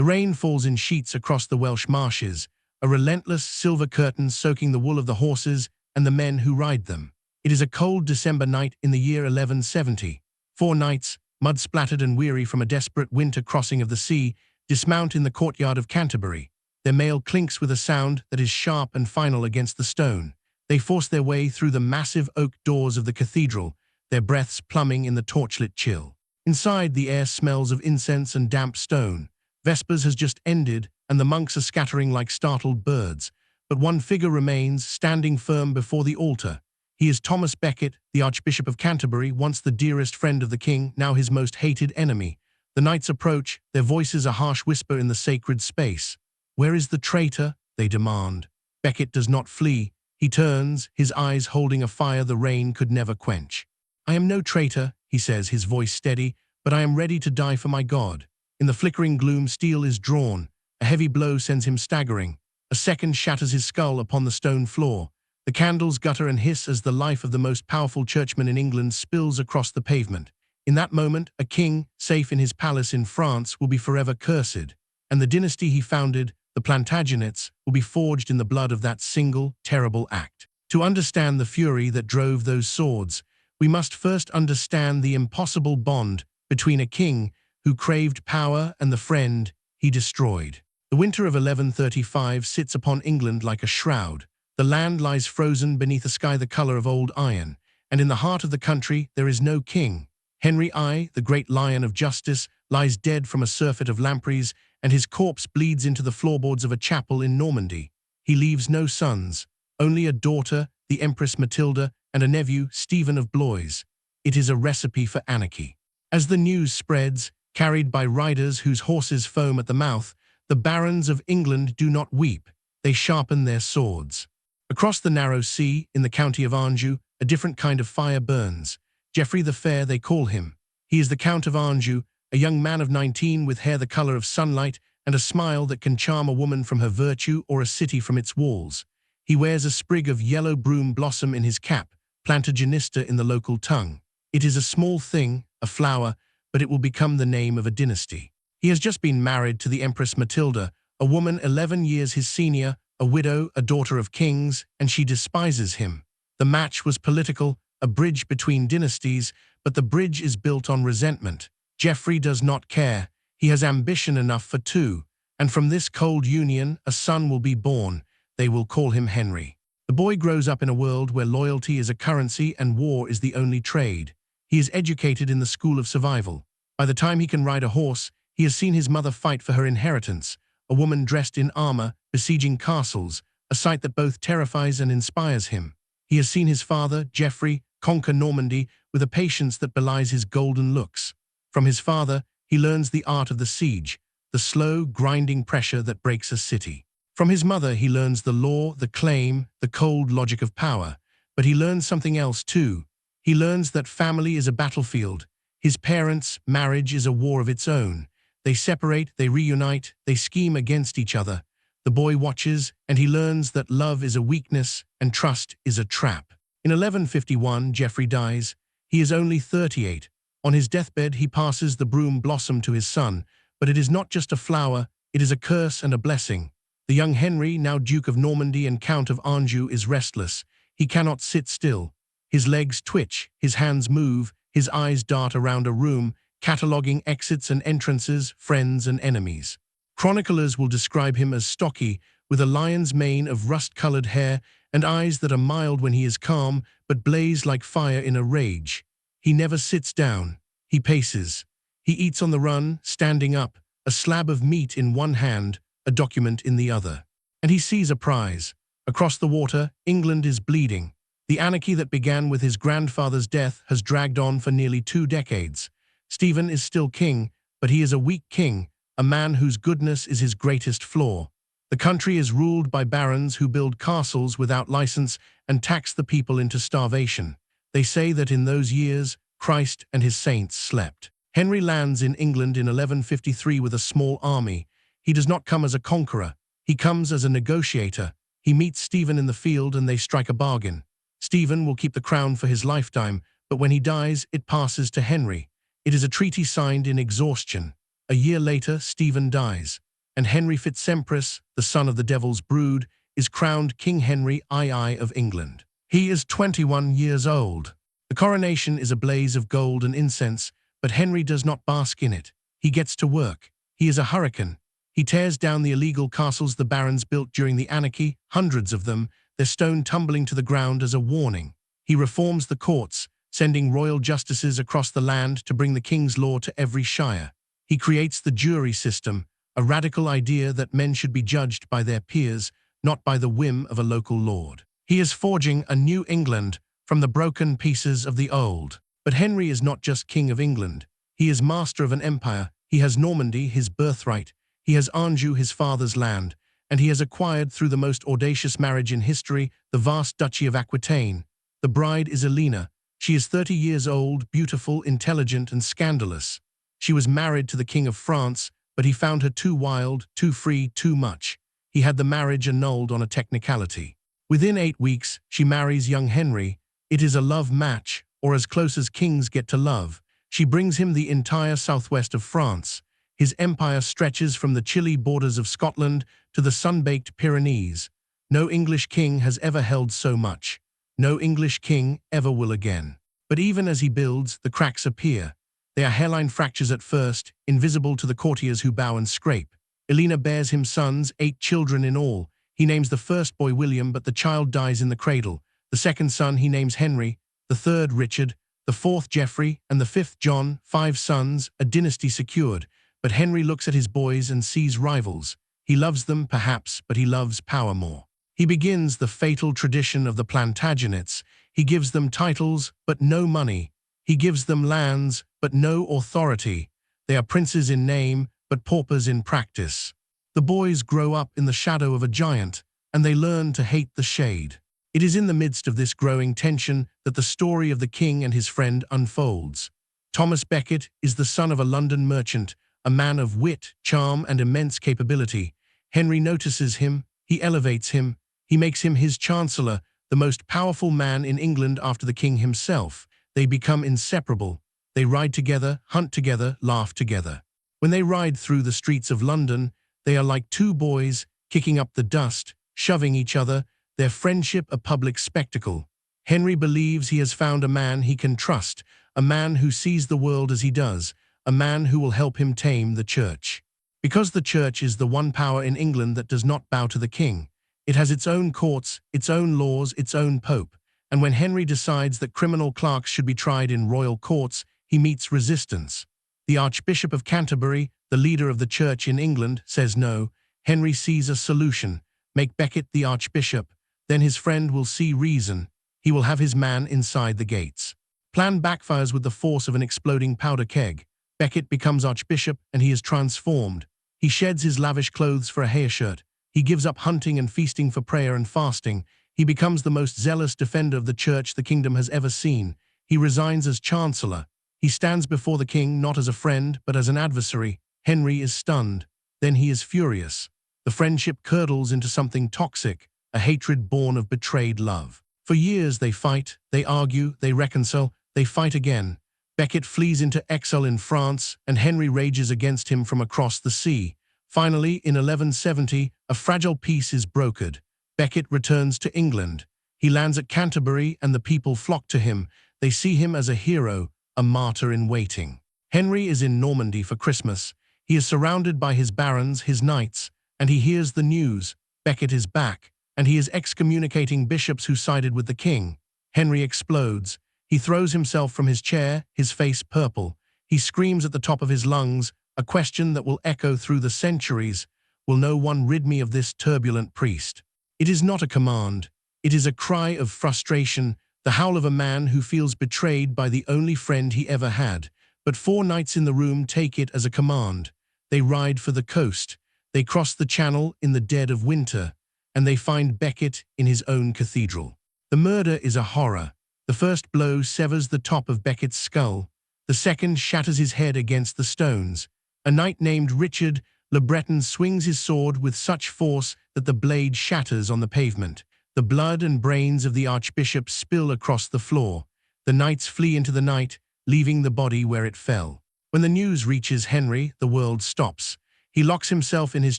The rain falls in sheets across the Welsh marshes, a relentless silver curtain soaking the wool of the horses and the men who ride them. It is a cold December night in the year 1170. 4 knights, mud-splattered and weary from a desperate winter crossing of the sea, dismount in the courtyard of Canterbury. Their mail clinks with a sound that is sharp and final against the stone. They force their way through the massive oak doors of the cathedral, their breaths plumbing in the torchlit chill. Inside, the air smells of incense and damp stone. Vespers has just ended, and the monks are scattering like startled birds. But one figure remains, standing firm before the altar. He is Thomas Becket, the Archbishop of Canterbury, once the dearest friend of the king, now his most hated enemy. The knights approach, their voices a harsh whisper in the sacred space. "Where is the traitor?" they demand. Becket does not flee. He turns, his eyes holding a fire the rain could never quench. "I am no traitor," he says, his voice steady, "but I am ready to die for my God." In the flickering gloom, steel is drawn. A heavy blow sends him staggering. A second shatters his skull upon the stone floor. The candles gutter and hiss as the life of the most powerful churchman in England spills across the pavement. In that moment, a king, safe in his palace in France, will be forever cursed, and the dynasty he founded, the Plantagenets, will be forged in the blood of that single, terrible act. To understand the fury that drove those swords, we must first understand the impossible bond between a king who craved power and the friend he destroyed. The winter of 1135 sits upon England like a shroud. The land lies frozen beneath a sky the color of old iron, and in the heart of the country there is no king. Henry I, the great lion of justice, lies dead from a surfeit of lampreys, and his corpse bleeds into the floorboards of a chapel in Normandy. He leaves no sons, only a daughter, the Empress Matilda, and a nephew, Stephen of Blois. It is a recipe for anarchy. As the news spreads, carried by riders whose horses foam at the mouth, the barons of England do not weep, they sharpen their swords. Across the narrow sea, in the county of Anjou, a different kind of fire burns. Geoffrey the Fair, they call him. He is the Count of Anjou, a young man of 19 with hair the color of sunlight and a smile that can charm a woman from her virtue or a city from its walls. He wears a sprig of yellow broom blossom in his cap, Plantagenista in the local tongue. It is a small thing, a flower, but it will become the name of a dynasty. He has just been married to the Empress Matilda, a woman 11 years his senior, a widow, a daughter of kings, and she despises him. The match was political, a bridge between dynasties, but the bridge is built on resentment. Geoffrey does not care. He has ambition enough for two, and from this cold union a son will be born. They will call him Henry. The boy grows up in a world where loyalty is a currency and war is the only trade. He is educated in the school of survival. By the time he can ride a horse, he has seen his mother fight for her inheritance, a woman dressed in armor, besieging castles, a sight that both terrifies and inspires him. He has seen his father, Geoffrey, conquer Normandy with a patience that belies his golden looks. From his father, he learns the art of the siege, the slow, grinding pressure that breaks a city. From his mother, he learns the law, the claim, the cold logic of power. But he learns something else too. He learns that family is a battlefield. His parents' marriage is a war of its own. They separate, they reunite, they scheme against each other. The boy watches, and he learns that love is a weakness and trust is a trap. In 1151, Geoffrey dies. He is only 38. On his deathbed, he passes the broom blossom to his son, but it is not just a flower, it is a curse and a blessing. The young Henry, now Duke of Normandy and Count of Anjou, is restless. He cannot sit still. His legs twitch, his hands move, his eyes dart around a room, cataloguing exits and entrances, friends and enemies. Chroniclers will describe him as stocky, with a lion's mane of rust-colored hair and eyes that are mild when he is calm, but blaze like fire in a rage. He never sits down. He paces. He eats on the run, standing up, a slab of meat in one hand, a document in the other. And he sees a prize. Across the water, England is bleeding. The anarchy that began with his grandfather's death has dragged on for nearly 2 decades. Stephen is still king, but he is a weak king, a man whose goodness is his greatest flaw. The country is ruled by barons who build castles without license and tax the people into starvation. They say that in those years, Christ and his saints slept. Henry lands in England in 1153 with a small army. He does not come as a conqueror. He comes as a negotiator. He meets Stephen in the field and they strike a bargain. Stephen will keep the crown for his lifetime, but when he dies, it passes to Henry. It is a treaty signed in exhaustion. A year later, Stephen dies. and Henry Fitzempress, the son of the devil's brood, is crowned King Henry II of England. He is 21 years old. The coronation is a blaze of gold and incense, but Henry does not bask in it. He gets to work. He is a hurricane. He tears down the illegal castles the barons built during the Anarchy, hundreds of them, their stone tumbling to the ground as a warning. He reforms the courts, sending royal justices across the land to bring the king's law to every shire. He creates the jury system, a radical idea that men should be judged by their peers, not by the whim of a local lord. He is forging a new England from the broken pieces of the old. But Henry is not just King of England. He is master of an empire. He has Normandy, his birthright. He has Anjou, his father's land. And he has acquired, through the most audacious marriage in history, the vast duchy of Aquitaine. The bride is Eleanor. She is 30 years old, beautiful, intelligent, and scandalous. She was married to the King of France, but he found her too wild, too free, too much. He had the marriage annulled on a technicality. Within 8 weeks, she marries young Henry. It is a love match, or as close as kings get to love. She brings him the entire southwest of France. His empire stretches from the chilly borders of Scotland to the sun-baked Pyrenees. No English king has ever held so much. No English king ever will again. But even as he builds, the cracks appear. They are hairline fractures at first, invisible to the courtiers who bow and scrape. Eleanor bears him sons, 8 children in all. He names the first boy William, but the child dies in the cradle. The second son he names Henry, the third Richard, the fourth Geoffrey, and the fifth John, 5 sons, a dynasty secured. But Henry looks at his boys and sees rivals. He loves them, perhaps, but he loves power more. He begins the fatal tradition of the Plantagenets. He gives them titles, but no money. He gives them lands, but no authority. They are princes in name, but paupers in practice. The boys grow up in the shadow of a giant, and they learn to hate the shade. It is in the midst of this growing tension that the story of the king and his friend unfolds. Thomas Becket is the son of a London merchant, a man of wit, charm, and immense capability. Henry notices him, he elevates him, he makes him his chancellor, the most powerful man in England after the king himself. They become inseparable. They ride together, hunt together, laugh together. When they ride through the streets of London, they are like 2 boys, kicking up the dust, shoving each other, their friendship a public spectacle. Henry believes he has found a man he can trust, a man who sees the world as he does, a man who will help him tame the church. Because the church is the one power in England that does not bow to the king. It has its own courts, its own laws, its own pope. And when Henry decides that criminal clerks should be tried in royal courts, he meets resistance. The Archbishop of Canterbury, the leader of the church in England, says no. Henry sees a solution. Make Becket the archbishop. Then his friend will see reason. He will have his man inside the gates. Plan backfires with the force of an exploding powder keg. Becket becomes archbishop and he is transformed. He sheds his lavish clothes for a hair shirt. He gives up hunting and feasting for prayer and fasting. He becomes the most zealous defender of the church the kingdom has ever seen. He resigns as chancellor. He stands before the king not as a friend, but as an adversary. Henry is stunned. Then he is furious. The friendship curdles into something toxic, a hatred born of betrayed love. For years they fight, they argue, they reconcile, they fight again. Becket flees into exile in France, and Henry rages against him from across the sea. Finally, in 1170, a fragile peace is brokered. Becket returns to England. He lands at Canterbury, and the people flock to him. They see him as a hero, a martyr in waiting. Henry is in Normandy for Christmas. He is surrounded by his barons, his knights, and he hears the news. Becket is back, and he is excommunicating bishops who sided with the king. Henry explodes. He throws himself from his chair, his face purple. He screams at the top of his lungs, a question that will echo through the centuries. Will no one rid me of this turbulent priest? It is not a command. It is a cry of frustration, the howl of a man who feels betrayed by the only friend he ever had. But 4 knights in the room take it as a command. They ride for the coast. They cross the channel in the dead of winter, and they find Becket in his own cathedral. The murder is a horror. The first blow severs the top of Becket's skull. The second shatters his head against the stones. A knight named Richard le Breton swings his sword with such force that the blade shatters on the pavement. The blood and brains of the archbishop spill across the floor. The knights flee into the night, leaving the body where it fell. When the news reaches Henry, the world stops. He locks himself in his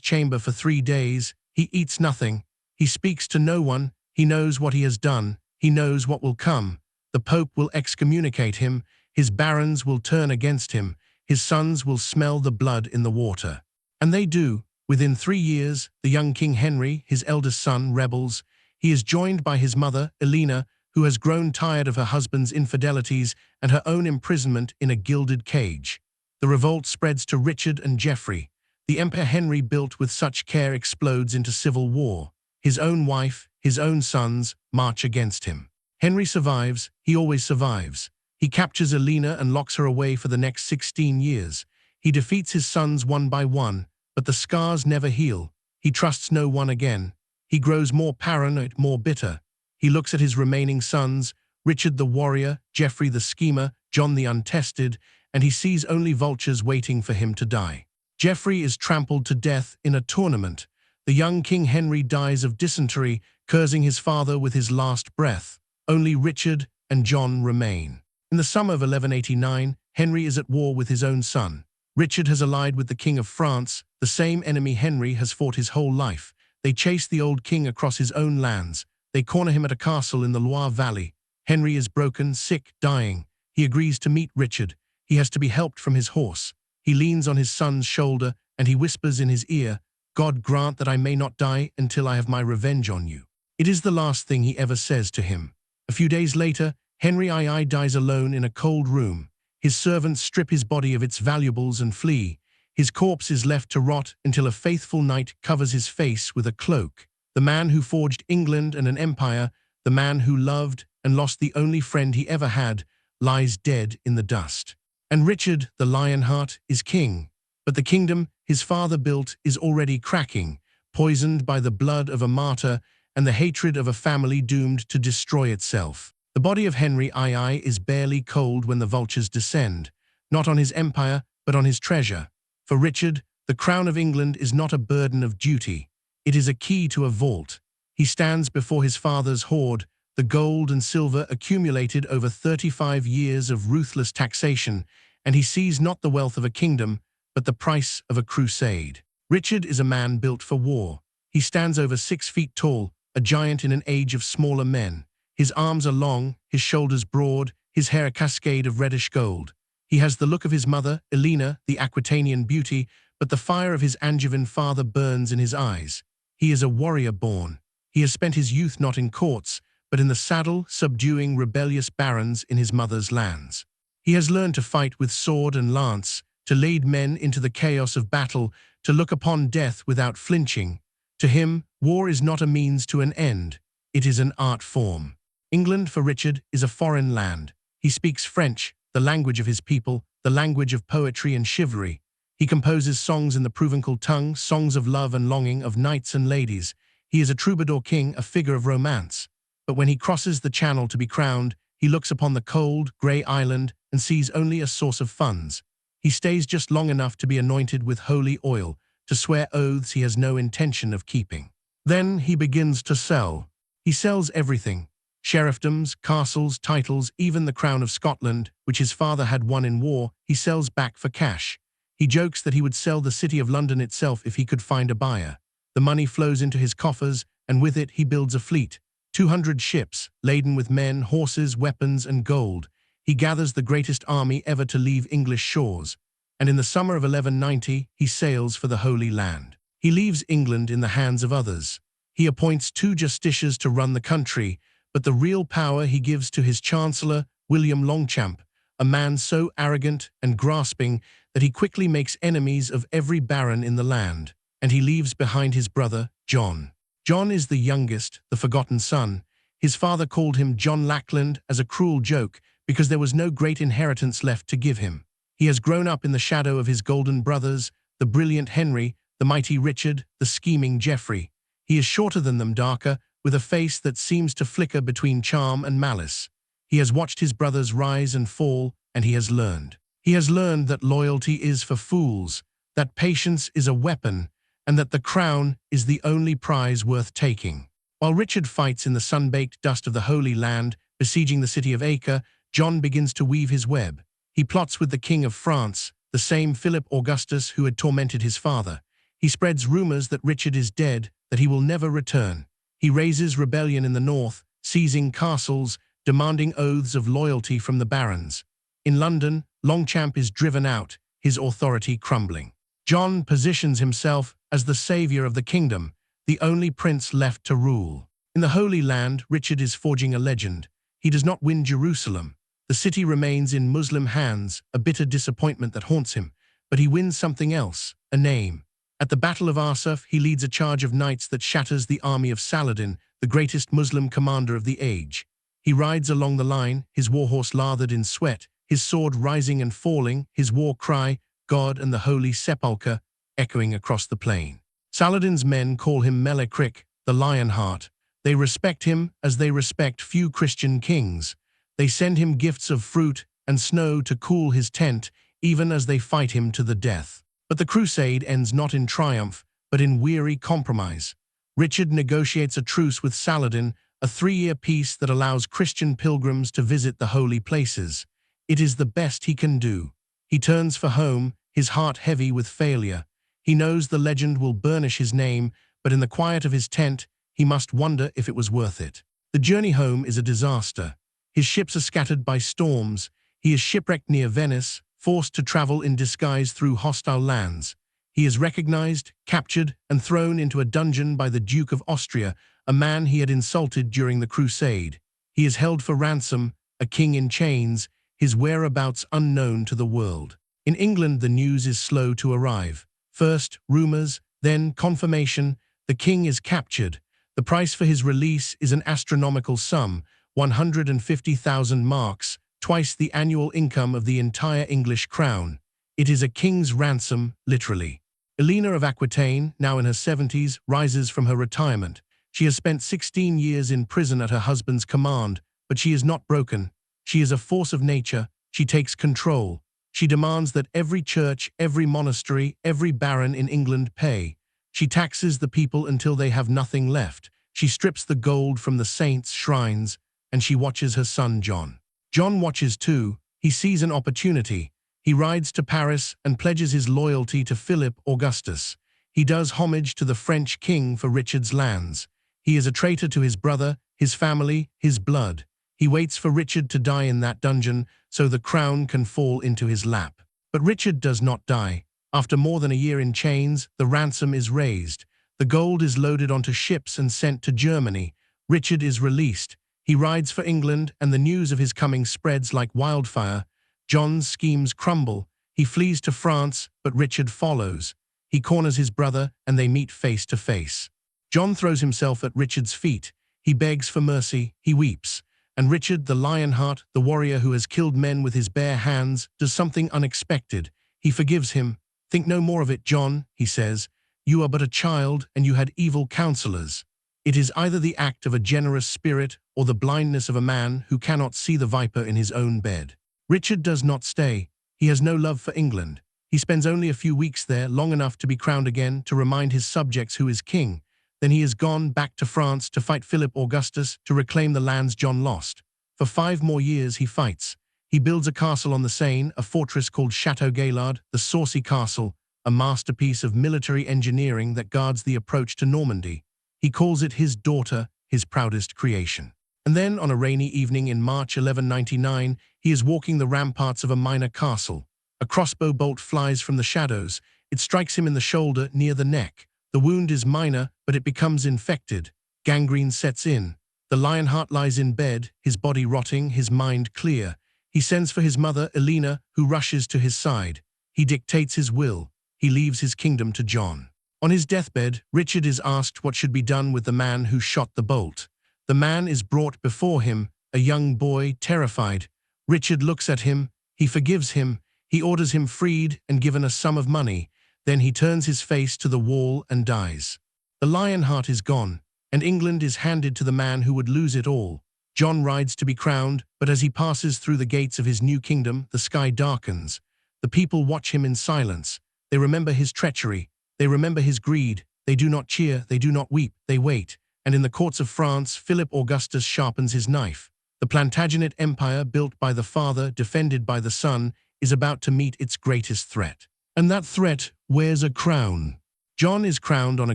chamber for 3 days. He eats nothing. He speaks to no one. He knows what he has done. He knows what will come. The Pope will excommunicate him. His barons will turn against him. His sons will smell the blood in the water. And they do. Within 3 years, the young King Henry, his eldest son, rebels. He is joined by his mother, Eleanor, who has grown tired of her husband's infidelities and her own imprisonment in a gilded cage. The revolt spreads to Richard and Geoffrey. The empire Henry built with such care explodes into civil war. His own wife, his own sons, march against him. Henry survives. He always survives. He captures Eleanor and locks her away for the next 16 years. He defeats his sons one by one, but the scars never heal. He trusts no one again. He grows more paranoid, more bitter. He looks at his remaining sons, Richard the warrior, Geoffrey the schemer, John the untested, and he sees only vultures waiting for him to die. Geoffrey is trampled to death in a tournament. The young King Henry dies of dysentery, cursing his father with his last breath. Only Richard and John remain. In the summer of 1189, Henry is at war with his own son. Richard has allied with the King of France, the same enemy Henry has fought his whole life. They chase the old king across his own lands. They corner him at a castle in the Loire Valley. Henry is broken, sick, dying. He agrees to meet Richard. He has to be helped from his horse. He leans on his son's shoulder and he whispers in his ear, "God grant that I may not die until I have my revenge on you." It is the last thing he ever says to him. A few days later, Henry II dies alone in a cold room. His servants strip his body of its valuables and flee. His corpse is left to rot until a faithful knight covers his face with a cloak. The man who forged England and an empire, the man who loved and lost the only friend he ever had, lies dead in the dust. And Richard the Lionheart is king. But the kingdom his father built is already cracking, poisoned by the blood of a martyr and the hatred of a family doomed to destroy itself. The body of Henry II is barely cold when the vultures descend, not on his empire, but on his treasure. For Richard, the crown of England is not a burden of duty. It is a key to a vault. He stands before his father's hoard, the gold and silver accumulated over 35 years of ruthless taxation, and he sees not the wealth of a kingdom, but the price of a crusade. Richard is a man built for war. He stands over 6 feet tall, a giant in an age of smaller men. His arms are long, his shoulders broad, his hair a cascade of reddish gold. He has the look of his mother, Eleanor, the Aquitanian beauty, but the fire of his Angevin father burns in his eyes. He is a warrior born. He has spent his youth not in courts, but in the saddle, subduing rebellious barons in his mother's lands. He has learned to fight with sword and lance, to lead men into the chaos of battle, to look upon death without flinching. To him, war is not a means to an end. It is an art form. England, for Richard, is a foreign land. He speaks French, the language of his people, the language of poetry and chivalry. He composes songs in the Provençal tongue, songs of love and longing, of knights and ladies. He is a troubadour king, a figure of romance. But when he crosses the channel to be crowned, he looks upon the cold, grey island and sees only a source of funds. He stays just long enough to be anointed with holy oil, to swear oaths he has no intention of keeping. Then he begins to sell. He sells everything. Sheriffdoms, castles, titles, even the crown of Scotland, which his father had won in war, he sells back for cash. He jokes that he would sell the city of London itself if he could find a buyer. The money flows into his coffers, and with it he builds a fleet. 200 ships, laden with men, horses, weapons, and gold. He gathers the greatest army ever to leave English shores. And in the summer of 1190, he sails for the Holy Land. He leaves England in the hands of others. He appoints 2 justiciars to run the country, but the real power he gives to his chancellor, William Longchamp, a man so arrogant and grasping that he quickly makes enemies of every baron in the land, and he leaves behind his brother, John. John is the youngest, the forgotten son. His father called him John Lackland as a cruel joke because there was no great inheritance left to give him. He has grown up in the shadow of his golden brothers, the brilliant Henry, the mighty Richard, the scheming Geoffrey. He is shorter than them, darker, with a face that seems to flicker between charm and malice. He has watched his brothers rise and fall, and he has learned. He has learned that loyalty is for fools, that patience is a weapon, and that the crown is the only prize worth taking. While Richard fights in the sun-baked dust of the Holy Land, besieging the city of Acre, John begins to weave his web. He plots with the King of France, the same Philip Augustus who had tormented his father. He spreads rumors that Richard is dead, that he will never return. He raises rebellion in the north, seizing castles, demanding oaths of loyalty from the barons. In London, Longchamp is driven out, his authority crumbling. John positions himself as the savior of the kingdom, the only prince left to rule. In the Holy Land, Richard is forging a legend. He does not win Jerusalem. The city remains in Muslim hands, a bitter disappointment that haunts him. But he wins something else, a name. At the Battle of Arsuf, he leads a charge of knights that shatters the army of Saladin, the greatest Muslim commander of the age. He rides along the line, his warhorse lathered in sweat, his sword rising and falling, his war cry, God and the Holy Sepulchre, echoing across the plain. Saladin's men call him Melek, the Lionheart. They respect him as they respect few Christian kings. They send him gifts of fruit and snow to cool his tent, even as they fight him to the death. But the crusade ends not in triumph, but in weary compromise. Richard negotiates a truce with Saladin, a 3-year peace that allows Christian pilgrims to visit the holy places. It is the best he can do. He turns for home, his heart heavy with failure. He knows the legend will burnish his name, but in the quiet of his tent, he must wonder if it was worth it. The journey home is a disaster. His ships are scattered by storms. He is shipwrecked near Venice, forced to travel in disguise through hostile lands. He is recognized, captured, and thrown into a dungeon by the Duke of Austria, a man he had insulted during the crusade. He is held for ransom, a king in chains, his whereabouts unknown to the world. In England, the news is slow to arrive. First, rumors, then confirmation. The king is captured. The price for his release is an astronomical sum, 150,000 marks, twice the annual income of the entire English crown. It is a king's ransom, literally. Eleanor of Aquitaine, now in her 70s, rises from her retirement. She has spent 16 years in prison at her husband's command, but she is not broken. She is a force of nature. She takes control. She demands that every church, every monastery, every baron in England pay. She taxes the people until they have nothing left. She strips the gold from the saints' shrines, and she watches her son John. John watches too. He sees an opportunity. He rides to Paris and pledges his loyalty to Philip Augustus. He does homage to the French king for Richard's lands. He is a traitor to his brother, his family, his blood. He waits for Richard to die in that dungeon so the crown can fall into his lap. But Richard does not die. After more than a year in chains, the ransom is raised. The gold is loaded onto ships and sent to Germany. Richard is released. He rides for England, and the news of his coming spreads like wildfire. John's schemes crumble. He flees to France, but Richard follows. He corners his brother, and they meet face to face. John throws himself at Richard's feet. He begs for mercy. He weeps. And Richard, the Lionheart, the warrior who has killed men with his bare hands, does something unexpected. He forgives him. "Think no more of it, John," he says. "You are but a child, and you had evil counselors." It is either the act of a generous spirit or the blindness of a man who cannot see the viper in his own bed. Richard does not stay. He has no love for England. He spends only a few weeks there, long enough to be crowned again, to remind his subjects who is king. Then he is gone back to France to fight Philip Augustus to reclaim the lands John lost. For 5 more years he fights. He builds a castle on the Seine, a fortress called Chateau Gaillard, the Saucy Castle, a masterpiece of military engineering that guards the approach to Normandy. He calls it his daughter, his proudest creation. And then, on a rainy evening in March 1199, he is walking the ramparts of a minor castle. A crossbow bolt flies from the shadows. It strikes him in the shoulder near the neck. The wound is minor, but it becomes infected. Gangrene sets in. The Lionheart lies in bed, his body rotting, his mind clear. He sends for his mother, Eleanor, who rushes to his side. He dictates his will. He leaves his kingdom to John. On his deathbed, Richard is asked what should be done with the man who shot the bolt. The man is brought before him, a young boy, terrified. Richard looks at him. He forgives him. He orders him freed and given a sum of money. Then he turns his face to the wall and dies. The Lionheart is gone, and England is handed to the man who would lose it all. John rides to be crowned, but as he passes through the gates of his new kingdom, the sky darkens. The people watch him in silence. They remember his treachery. They remember his greed. They do not cheer. They do not weep. They wait. And in the courts of France, Philip Augustus sharpens his knife. The Plantagenet Empire, built by the father, defended by the son, is about to meet its greatest threat. And that threat wears a crown. John is crowned on a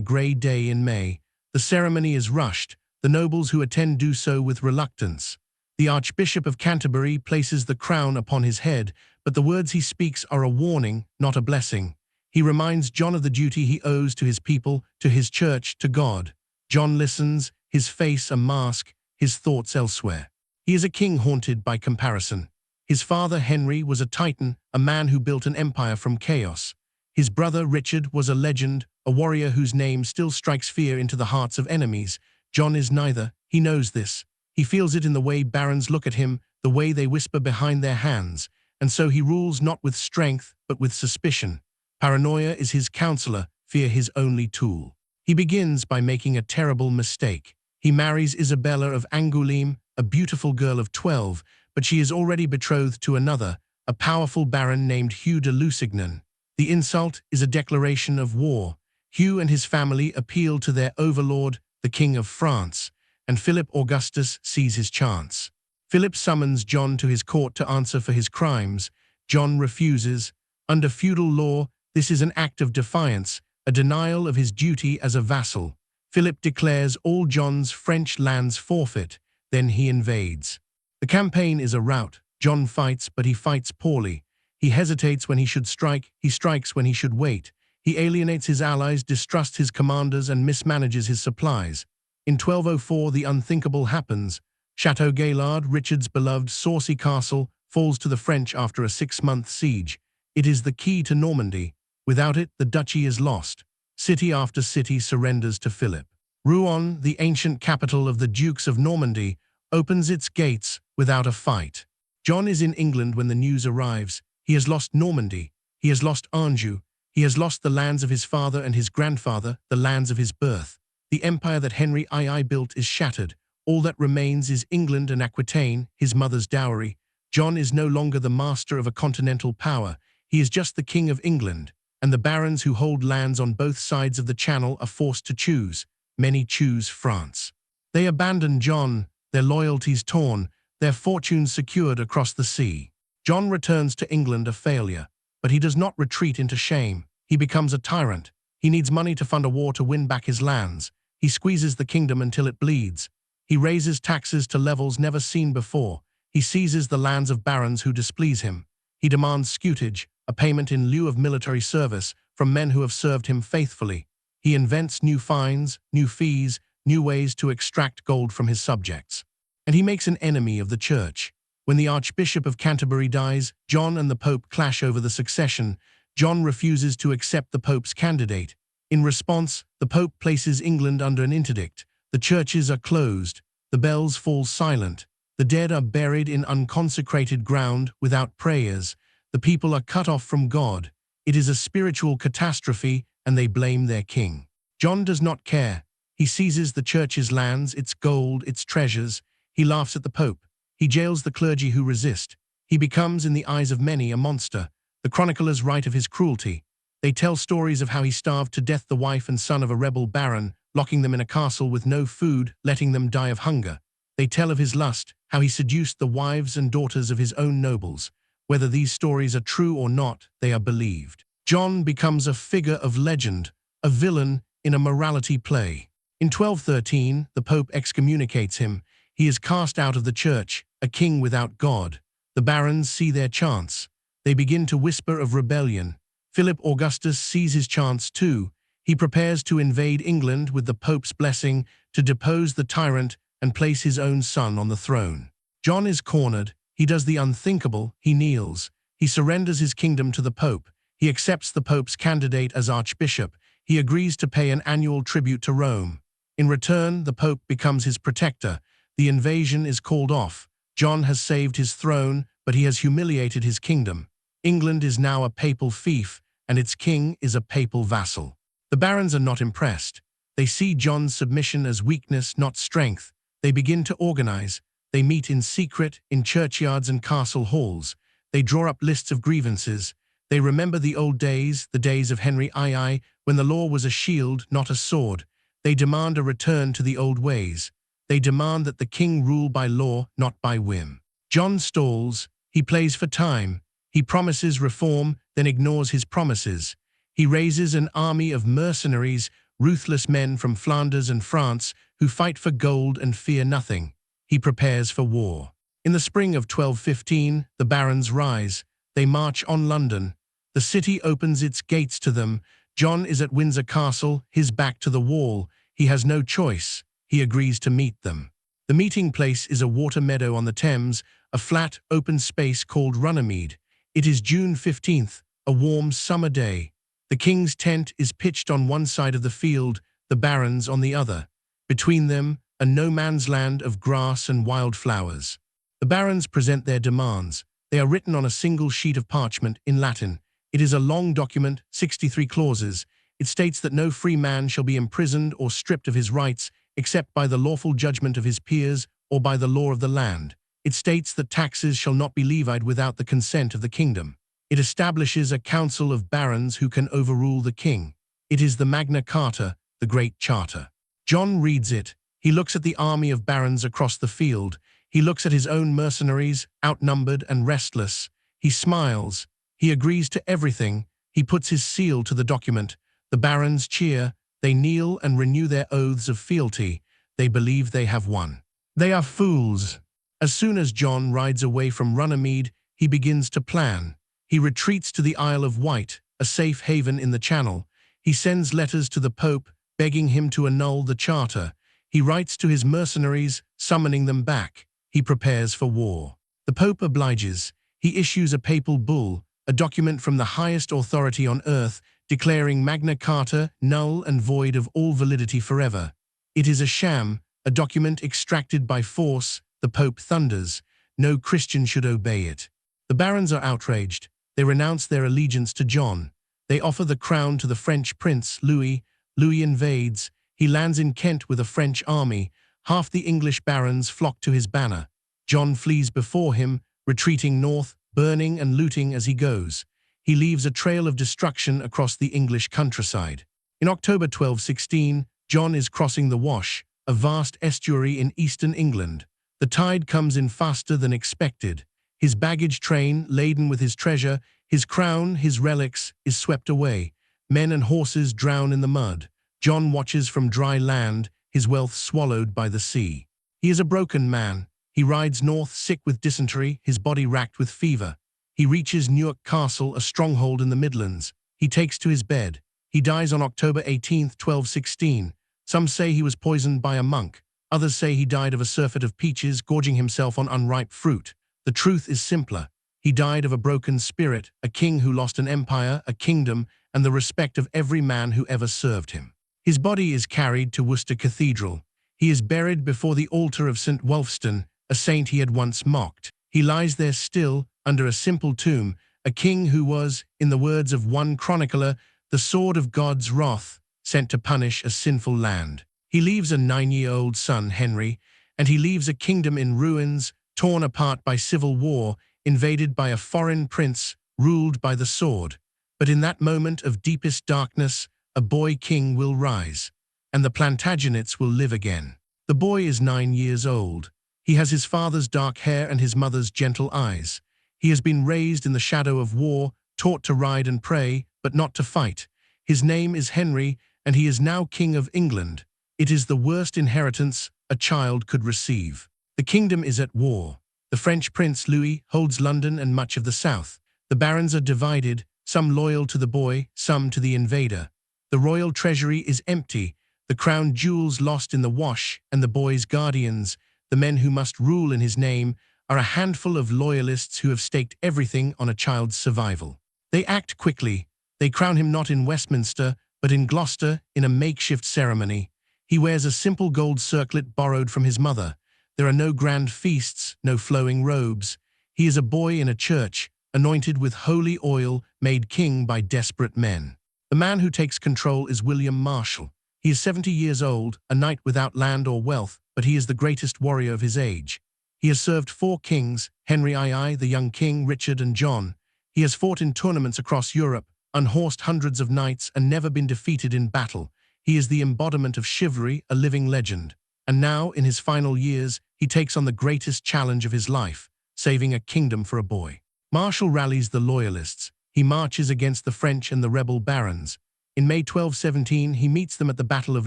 grey day in May. The ceremony is rushed. The nobles who attend do so with reluctance. The Archbishop of Canterbury places the crown upon his head, but the words he speaks are a warning, not a blessing. He reminds John of the duty he owes to his people, to his church, to God. John listens, his face a mask, his thoughts elsewhere. He is a king haunted by comparison. His father Henry was a titan, a man who built an empire from chaos. His brother Richard was a legend, a warrior whose name still strikes fear into the hearts of enemies. John is neither. He knows this. He feels it in the way barons look at him, the way they whisper behind their hands. And so he rules not with strength, but with suspicion. Paranoia is his counselor, fear his only tool. He begins by making a terrible mistake. He marries Isabella of Angoulême, a beautiful girl of 12, but she is already betrothed to another, a powerful baron named Hugh de Lusignan. The insult is a declaration of war. Hugh and his family appeal to their overlord, the King of France, and Philip Augustus sees his chance. Philip summons John to his court to answer for his crimes. John refuses. Under feudal law, this is an act of defiance, a denial of his duty as a vassal. Philip declares all John's French lands forfeit, then he invades. The campaign is a rout. John fights, but he fights poorly. He hesitates when he should strike, he strikes when he should wait. He alienates his allies, distrusts his commanders, and mismanages his supplies. In 1204, the unthinkable happens. Chateau Gaillard, Richard's beloved saucy castle, falls to the French after a 6-month siege. It is the key to Normandy. Without it, the duchy is lost. City after city surrenders to Philip. Rouen, the ancient capital of the Dukes of Normandy, opens its gates without a fight. John is in England when the news arrives. He has lost Normandy. He has lost Anjou. He has lost the lands of his father and his grandfather, the lands of his birth. The empire that Henry II built is shattered. All that remains is England and Aquitaine, his mother's dowry. John is no longer the master of a continental power. He is just the king of England, and the barons who hold lands on both sides of the Channel are forced to choose. Many choose France. They abandon John, their loyalties torn, their fortunes secured across the sea. John returns to England a failure, but he does not retreat into shame. He becomes a tyrant. He needs money to fund a war to win back his lands. He squeezes the kingdom until it bleeds. He raises taxes to levels never seen before. He seizes the lands of barons who displease him. He demands scutage, a payment in lieu of military service, from men who have served him faithfully. He invents new fines, new fees, new ways to extract gold from his subjects. And he makes an enemy of the church. When the Archbishop of Canterbury dies, John and the Pope clash over the succession. John refuses to accept the Pope's candidate. In response, the Pope places England under an interdict. The churches are closed. The bells fall silent. The dead are buried in unconsecrated ground without prayers. The people are cut off from God. It is a spiritual catastrophe, and they blame their king. John does not care. He seizes the church's lands, its gold, its treasures. He laughs at the Pope. He jails the clergy who resist. He becomes, in the eyes of many, a monster. The chroniclers write of his cruelty. They tell stories of how he starved to death the wife and son of a rebel baron, locking them in a castle with no food, letting them die of hunger. They tell of his lust, how he seduced the wives and daughters of his own nobles. Whether these stories are true or not, they are believed. John becomes a figure of legend, a villain in a morality play. In 1213, the Pope excommunicates him. He is cast out of the church, a king without God. The barons see their chance. They begin to whisper of rebellion. Philip Augustus sees his chance too. He prepares to invade England with the Pope's blessing, to depose the tyrant and place his own son on the throne. John is cornered. He does the unthinkable. He kneels. He surrenders his kingdom to the Pope. He accepts the Pope's candidate as archbishop. He agrees to pay an annual tribute to Rome. In return, the Pope becomes his protector. The invasion is called off. John has saved his throne, but he has humiliated his kingdom. England is now a papal fief, and its king is a papal vassal. The barons are not impressed. They see John's submission as weakness, not strength. They begin to organize. They meet in secret, in churchyards and castle halls. They draw up lists of grievances. They remember the old days, the days of Henry II, when the law was a shield, not a sword. They demand a return to the old ways. They demand that the king rule by law, not by whim. John stalls. He plays for time. He promises reform, then ignores his promises. He raises an army of mercenaries, ruthless men from Flanders and France, who fight for gold and fear nothing. He prepares for war. In the spring of 1215, the barons rise. They march on London. The city opens its gates to them. John is at Windsor Castle, his back to the wall. He has no choice. He agrees to meet them. The meeting place is a water meadow on the Thames, a flat, open space called Runnymede. It is June 15th, a warm summer day. The king's tent is pitched on one side of the field, the barons on the other. Between them, a no-man's land of grass and wild flowers. The barons present their demands. They are written on a single sheet of parchment in Latin. It is a long document, 63 clauses. It states that no free man shall be imprisoned or stripped of his rights except by the lawful judgment of his peers or by the law of the land. It states that taxes shall not be levied without the consent of the kingdom. It establishes a council of barons who can overrule the king. It is the Magna Carta, the Great Charter. John reads it. He looks at the army of barons across the field. He looks at his own mercenaries, outnumbered and restless. He smiles. He agrees to everything. He puts his seal to the document. The barons cheer. They kneel and renew their oaths of fealty. They believe they have won. They are fools. As soon as John rides away from Runnymede, he begins to plan. He retreats to the Isle of Wight, a safe haven in the Channel. He sends letters to the Pope, begging him to annul the charter. He writes to his mercenaries, summoning them back. He prepares for war. The Pope obliges. He issues a papal bull, a document from the highest authority on earth, declaring Magna Carta null and void of all validity forever. It is a sham, a document extracted by force. The Pope thunders. No Christian should obey it. The barons are outraged. They renounce their allegiance to John. They offer the crown to the French prince, Louis. Louis invades. He lands in Kent with a French army. Half the English barons flock to his banner. John flees before him, retreating north, burning and looting as he goes. He leaves a trail of destruction across the English countryside. In October 1216, John is crossing the Wash, a vast estuary in eastern England. The tide comes in faster than expected. His baggage train, laden with his treasure, his crown, his relics, is swept away. Men and horses drown in the mud. John watches from dry land, his wealth swallowed by the sea. He is a broken man. He rides north sick with dysentery, his body racked with fever. He reaches Newark Castle, a stronghold in the Midlands. He takes to his bed. He dies on October 18, 1216. Some say he was poisoned by a monk. Others say he died of a surfeit of peaches, gorging himself on unripe fruit. The truth is simpler. He died of a broken spirit, a king who lost an empire, a kingdom, and the respect of every man who ever served him. His body is carried to Worcester Cathedral. He is buried before the altar of St. Wulfstan, a saint he had once mocked. He lies there still, under a simple tomb, a king who was, in the words of one chronicler, the sword of God's wrath, sent to punish a sinful land. He leaves a 9-year-old son, Henry, and he leaves a kingdom in ruins, torn apart by civil war, invaded by a foreign prince, ruled by the sword. But in that moment of deepest darkness, a boy king will rise, and the Plantagenets will live again. The boy is 9 years old. He has his father's dark hair and his mother's gentle eyes. He has been raised in the shadow of war, taught to ride and pray, but not to fight. His name is Henry, and he is now King of England. It is the worst inheritance a child could receive. The kingdom is at war. The French prince Louis holds London and much of the south. The barons are divided, some loyal to the boy, some to the invader. The royal treasury is empty, the crown jewels lost in the wash, and the boy's guardians, the men who must rule in his name, are a handful of loyalists who have staked everything on a child's survival. They act quickly. They crown him not in Westminster, but in Gloucester, in a makeshift ceremony. He wears a simple gold circlet borrowed from his mother. There are no grand feasts, no flowing robes. He is a boy in a church, anointed with holy oil, made king by desperate men. The man who takes control is William Marshal. He is 70 years old, a knight without land or wealth, but he is the greatest warrior of his age. He has served 4 kings, Henry II, the young king, Richard and John. He has fought in tournaments across Europe, unhorsed hundreds of knights and never been defeated in battle. He is the embodiment of chivalry, a living legend. And now, in his final years, he takes on the greatest challenge of his life, saving a kingdom for a boy. Marshal rallies the loyalists. He marches against the French and the rebel barons. In May 1217, he meets them at the Battle of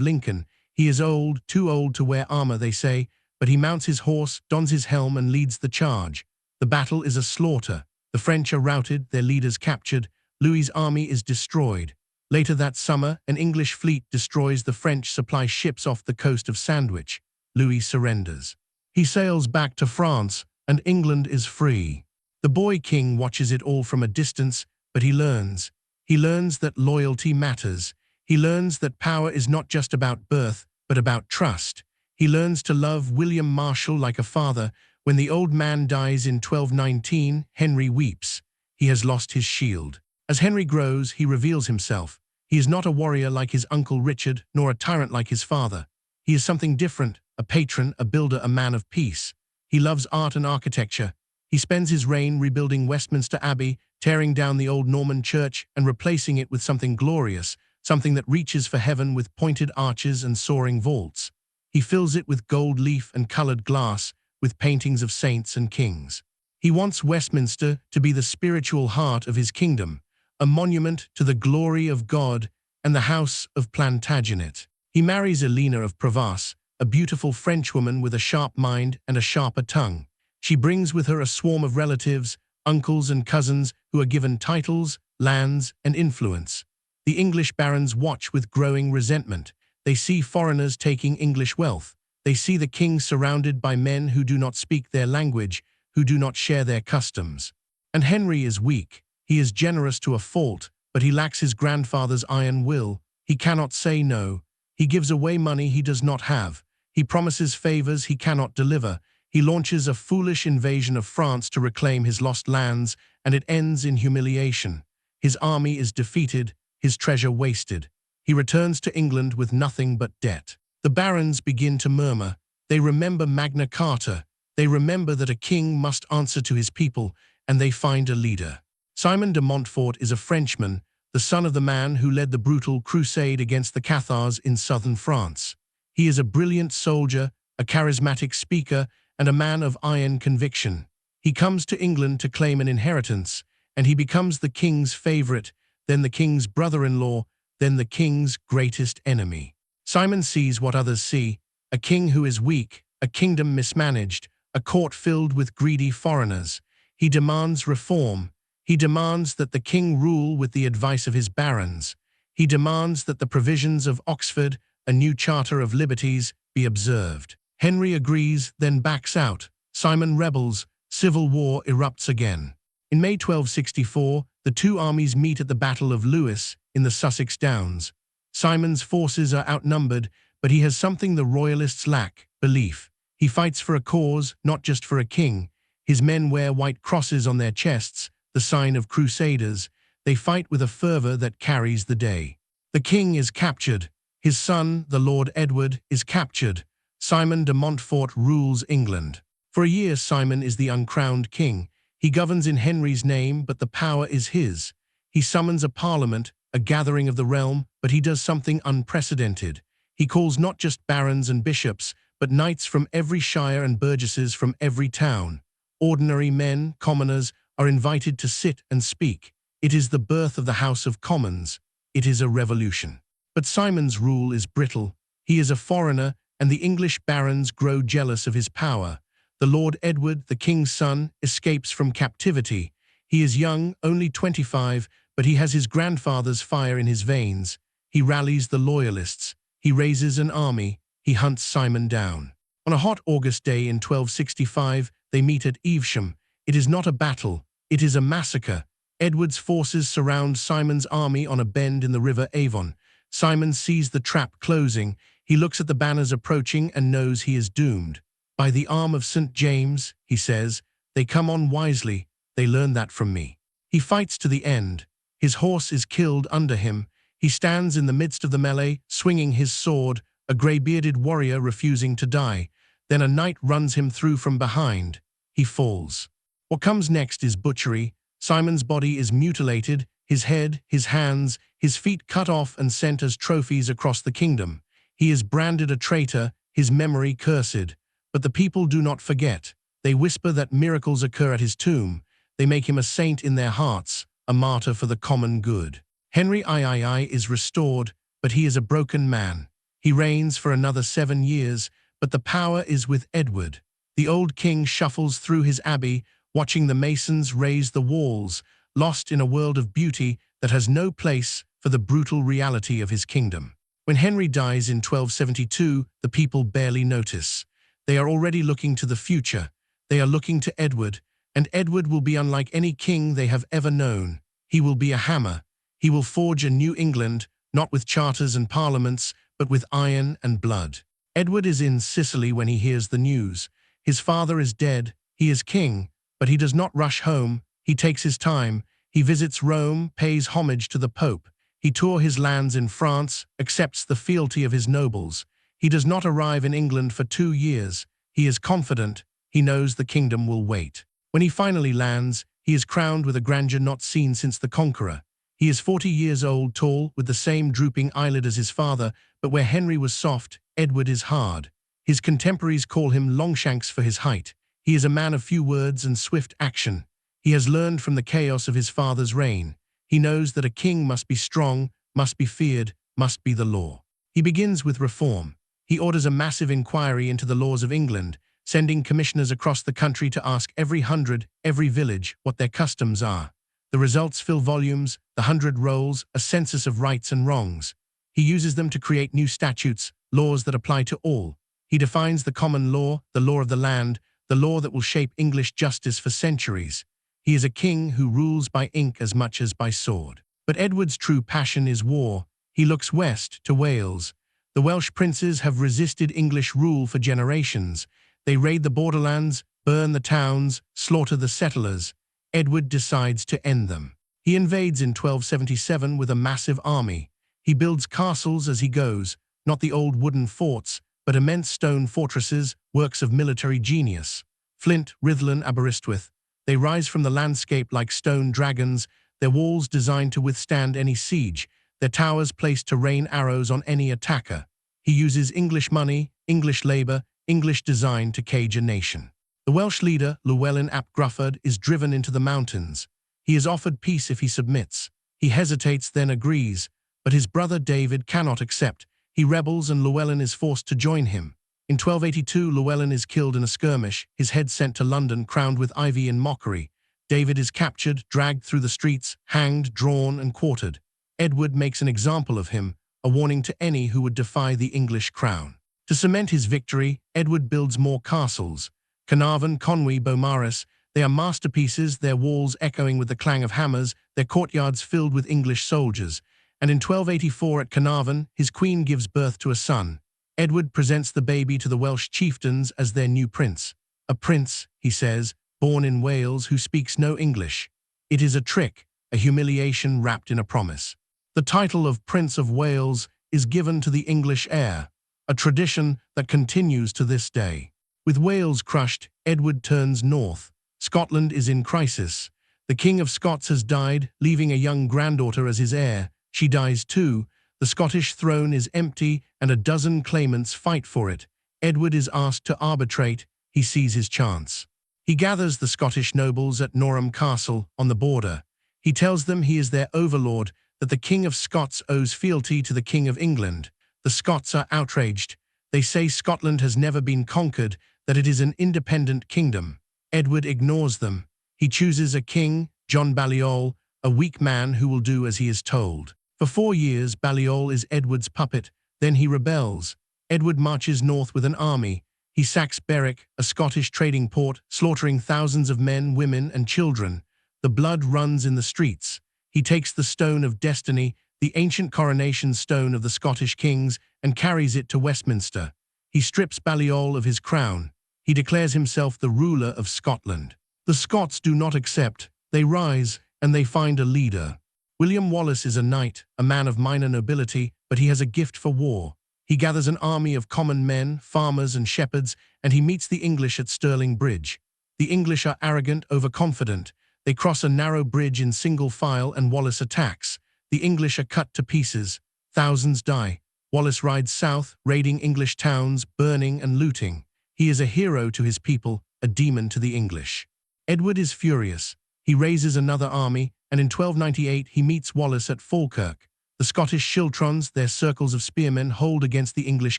Lincoln. He is old, too old to wear armor, they say, but he mounts his horse, dons his helm, and leads the charge. The battle is a slaughter. The French are routed, their leaders captured. Louis's army is destroyed. Later that summer, an English fleet destroys the French supply ships off the coast of Sandwich. Louis surrenders. He sails back to France, and England is free. The boy king watches it all from a distance, but he learns. He learns that loyalty matters. He learns that power is not just about birth, but about trust. He learns to love William Marshal like a father. When the old man dies in 1219, Henry weeps. He has lost his shield. As Henry grows, he reveals himself. He is not a warrior like his uncle Richard, nor a tyrant like his father. He is something different, a patron, a builder, a man of peace. He loves art and architecture. He spends his reign rebuilding Westminster Abbey, tearing down the old Norman church and replacing it with something glorious, something that reaches for heaven with pointed arches and soaring vaults. He fills it with gold leaf and colored glass, with paintings of saints and kings. He wants Westminster to be the spiritual heart of his kingdom, a monument to the glory of God and the house of Plantagenet. He marries Eleanor of Provence, a beautiful Frenchwoman with a sharp mind and a sharper tongue. She brings with her a swarm of relatives, uncles and cousins who are given titles, lands, and influence. The English barons watch with growing resentment. They see foreigners taking English wealth. They see the king surrounded by men who do not speak their language, who do not share their customs. And Henry is weak. He is generous to a fault, but he lacks his grandfather's iron will. He cannot say no. He gives away money he does not have. He promises favors he cannot deliver. He launches a foolish invasion of France to reclaim his lost lands, and it ends in humiliation. His army is defeated, his treasure wasted. He returns to England with nothing but debt. The barons begin to murmur. They remember Magna Carta. They remember that a king must answer to his people, and they find a leader. Simon de Montfort is a Frenchman, the son of the man who led the brutal crusade against the Cathars in southern France. He is a brilliant soldier, a charismatic speaker, and a man of iron conviction. He comes to England to claim an inheritance, and he becomes the king's favorite, then the king's brother-in-law, then the king's greatest enemy. Simon sees what others see, a king who is weak, a kingdom mismanaged, a court filled with greedy foreigners. He demands reform. He demands that the king rule with the advice of his barons. He demands that the provisions of Oxford, a new charter of liberties, be observed. Henry agrees, then backs out. Simon rebels. Civil war erupts again. In May 1264, the two armies meet at the Battle of Lewes in the Sussex Downs. Simon's forces are outnumbered, but he has something the royalists lack: belief. He fights for a cause, not just for a king. His men wear white crosses on their chests, the sign of crusaders. They fight with a fervor that carries the day. The king is captured. His son, the Lord Edward, is captured. Simon de Montfort rules England. For a year, Simon is the uncrowned king. He governs in Henry's name, but the power is his. He summons a parliament, a gathering of the realm, but he does something unprecedented. He calls not just barons and bishops, but knights from every shire and burgesses from every town. Ordinary men, commoners, are invited to sit and speak. It is the birth of the House of Commons. It is a revolution. But Simon's rule is brittle. He is a foreigner, and the English barons grow jealous of his power. The Lord Edward, the king's son, escapes from captivity. He is young, only 25, but he has his grandfather's fire in his veins. He rallies the loyalists. He raises an army. He hunts Simon down. On a hot August day in 1265, they meet at Evesham. It is not a battle. It is a massacre. Edward's forces surround Simon's army on a bend in the river Avon. Simon sees the trap closing. He looks at the banners approaching and knows he is doomed. By the arm of St. James, he says, they come on wisely. They learn that from me. He fights to the end. His horse is killed under him. He stands in the midst of the melee, swinging his sword, a grey-bearded warrior refusing to die. Then a knight runs him through from behind. He falls. What comes next is butchery. Simon's body is mutilated, his head, his hands, his feet cut off and sent as trophies across the kingdom. He is branded a traitor, his memory cursed. But the people do not forget. They whisper that miracles occur at his tomb. they make him a saint in their hearts, a martyr for the common good. Henry III is restored, but he is a broken man. He reigns for another 7 years, but the power is with Edward. The old king shuffles through his abbey, watching the masons raise the walls, lost in a world of beauty that has no place for the brutal reality of his kingdom. When Henry dies in 1272, the people barely notice. They are already looking to the future. They are looking to Edward, and Edward will be unlike any king they have ever known. He will be a hammer. He will forge a new England, not with charters and parliaments, but with iron and blood. Edward is in Sicily when he hears the news. His father is dead. He is king, but he does not rush home. He takes his time. He visits Rome, pays homage to the Pope. He tours his lands in France, accepts the fealty of his nobles. He does not arrive in England for 2 years. He is confident. He knows the kingdom will wait. When he finally lands, he is crowned with a grandeur not seen since the Conqueror. He is 40 years old, tall, with the same drooping eyelid as his father, but where Henry was soft, Edward is hard. His contemporaries call him Longshanks for his height. He is a man of few words and swift action. He has learned from the chaos of his father's reign. He knows that a king must be strong, must be feared, must be the law. He begins with reform. He orders a massive inquiry into the laws of England, sending commissioners across the country to ask every hundred, every village, what their customs are. The results fill volumes, the 100 rolls, a census of rights and wrongs. He uses them to create new statutes, laws that apply to all. He defines the common law, the law of the land, the law that will shape English justice for centuries. He is a king who rules by ink as much as by sword. But Edward's true passion is war. He looks west to Wales. The Welsh princes have resisted English rule for generations. They raid the borderlands, burn the towns, slaughter the settlers. Edward decides to end them. He invades in 1277 with a massive army. He builds castles as he goes, not the old wooden forts, but immense stone fortresses, works of military genius. Flint, Rhuddlan, Aberystwyth. They rise from the landscape like stone dragons, their walls designed to withstand any siege, their towers placed to rain arrows on any attacker. He uses English money, English labor, English design to cage a nation. The Welsh leader, Llewellyn ap Gruffydd, is driven into the mountains. He is offered peace if he submits. He hesitates, then agrees, but his brother David cannot accept. He rebels and Llewellyn is forced to join him. In 1282, Llewellyn is killed in a skirmish, his head sent to London crowned with ivy in mockery. David is captured, dragged through the streets, hanged, drawn, and quartered. Edward makes an example of him, a warning to any who would defy the English crown. To cement his victory, Edward builds more castles. Carnarvon, Conwy, Beaumaris, they are masterpieces, their walls echoing with the clang of hammers, their courtyards filled with English soldiers. And in 1284 at Carnarvon, his queen gives birth to a son. Edward presents the baby to the Welsh chieftains as their new prince. A prince, he says, born in Wales who speaks no English. It is a trick, a humiliation wrapped in a promise. The title of Prince of Wales is given to the English heir, a tradition that continues to this day. With Wales crushed, Edward turns north. Scotland is in crisis. The King of Scots has died, leaving a young granddaughter as his heir. She dies too. The Scottish throne is empty and a dozen claimants fight for it. Edward is asked to arbitrate. He sees his chance. He gathers the Scottish nobles at Norham Castle on the border. He tells them he is their overlord, that the King of Scots owes fealty to the King of England. The Scots are outraged. They say Scotland has never been conquered, that it is an independent kingdom. Edward ignores them. He chooses a king, John Balliol, a weak man who will do as he is told. For 4 years, Balliol is Edward's puppet. Then he rebels. Edward marches north with an army. He sacks Berwick, a Scottish trading port, slaughtering thousands of men, women, and children. The blood runs in the streets. He takes the Stone of Destiny, the ancient coronation stone of the Scottish kings, and carries it to Westminster. He strips Balliol of his crown. He declares himself the ruler of Scotland. The Scots do not accept. They rise, and they find a leader. William Wallace is a knight, a man of minor nobility, but he has a gift for war. He gathers an army of common men, farmers and shepherds, and he meets the English at Stirling Bridge. The English are arrogant, overconfident. They cross a narrow bridge in single file and Wallace attacks. The English are cut to pieces. Thousands die. Wallace rides south, raiding English towns, burning and looting. He is a hero to his people, a demon to the English. Edward is furious. He raises another army, and in 1298 he meets Wallace at Falkirk. The Scottish schiltrons, their circles of spearmen, hold against the English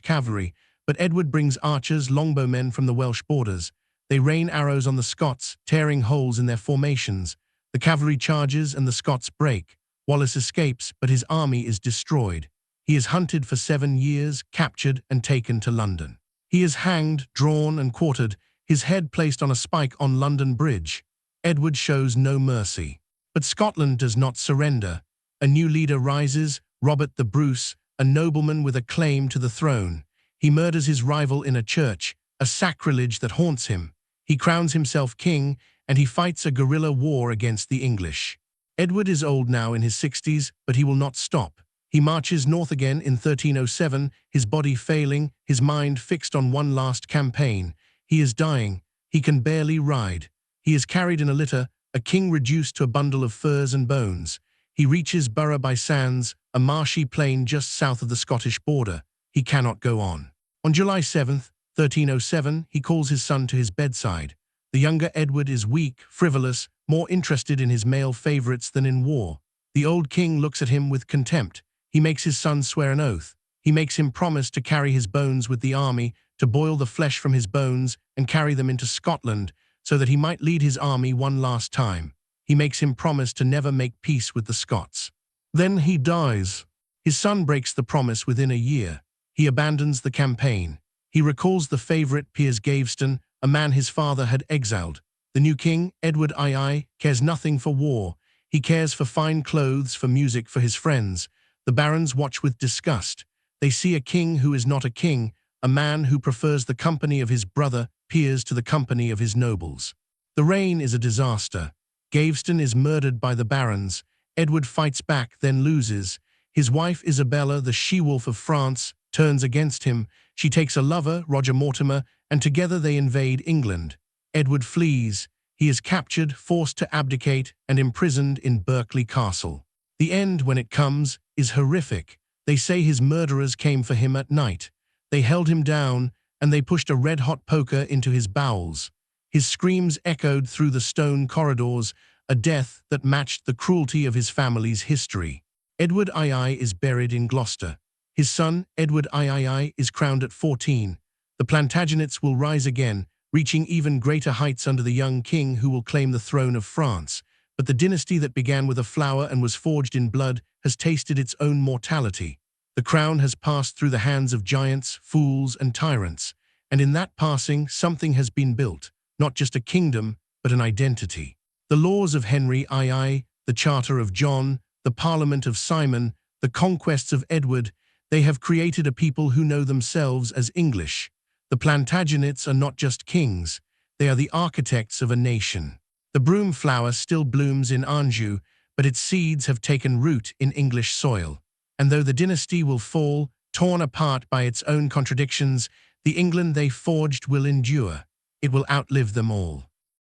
cavalry, but Edward brings archers, longbowmen from the Welsh borders. They rain arrows on the Scots, tearing holes in their formations. The cavalry charges and the Scots break. Wallace escapes, but his army is destroyed. He is hunted for 7 years, captured and taken to London. He is hanged, drawn and quartered, his head placed on a spike on London Bridge. Edward shows no mercy. But Scotland does not surrender. A new leader rises, Robert the Bruce, a nobleman with a claim to the throne. He murders his rival in a church, a sacrilege that haunts him. He crowns himself king, and he fights a guerrilla war against the English. Edward is old now in his 60s, but he will not stop. He marches north again in 1307, his body failing, his mind fixed on one last campaign. He is dying. He can barely ride. He is carried in a litter, a king reduced to a bundle of furs and bones. He reaches Borough by Sands, a marshy plain just south of the Scottish border. He cannot go on. On July 7, 1307, he calls his son to his bedside. The younger Edward is weak, frivolous, more interested in his male favorites than in war. The old king looks at him with contempt. He makes his son swear an oath. He makes him promise to carry his bones with the army, to boil the flesh from his bones and carry them into Scotland, so that he might lead his army one last time. He makes him promise to never make peace with the Scots. Then he dies. His son breaks the promise within a year. He abandons the campaign. He recalls the favourite Piers Gaveston, a man his father had exiled. The new king, Edward II, cares nothing for war. He cares for fine clothes, for music, for his friends. The barons watch with disgust. They see a king who is not a king, a man who prefers the company of his brother, Piers, to the company of his nobles. The reign is a disaster. Gaveston is murdered by the barons. Edward fights back, then loses. His wife Isabella, the she-wolf of France, turns against him. She takes a lover, Roger Mortimer, and together they invade England. Edward flees. He is captured, forced to abdicate, and imprisoned in Berkeley Castle. The end, when it comes, is horrific. They say his murderers came for him at night. They held him down, and they pushed a red-hot poker into his bowels. His screams echoed through the stone corridors, a death that matched the cruelty of his family's history. Edward II is buried in Gloucester. His son, Edward III, is crowned at 14. The Plantagenets will rise again, reaching even greater heights under the young king who will claim the throne of France. But the dynasty that began with a flower and was forged in blood has tasted its own mortality. The crown has passed through the hands of giants, fools, and tyrants, and in that passing something has been built, not just a kingdom, but an identity. The laws of Henry II, the Charter of John, the Parliament of Simon, the conquests of Edward, they have created a people who know themselves as English. The Plantagenets are not just kings, they are the architects of a nation. The broom flower still blooms in Anjou, but its seeds have taken root in English soil. And though the dynasty will fall, torn apart by its own contradictions, the England they forged will endure. It will outlive them all.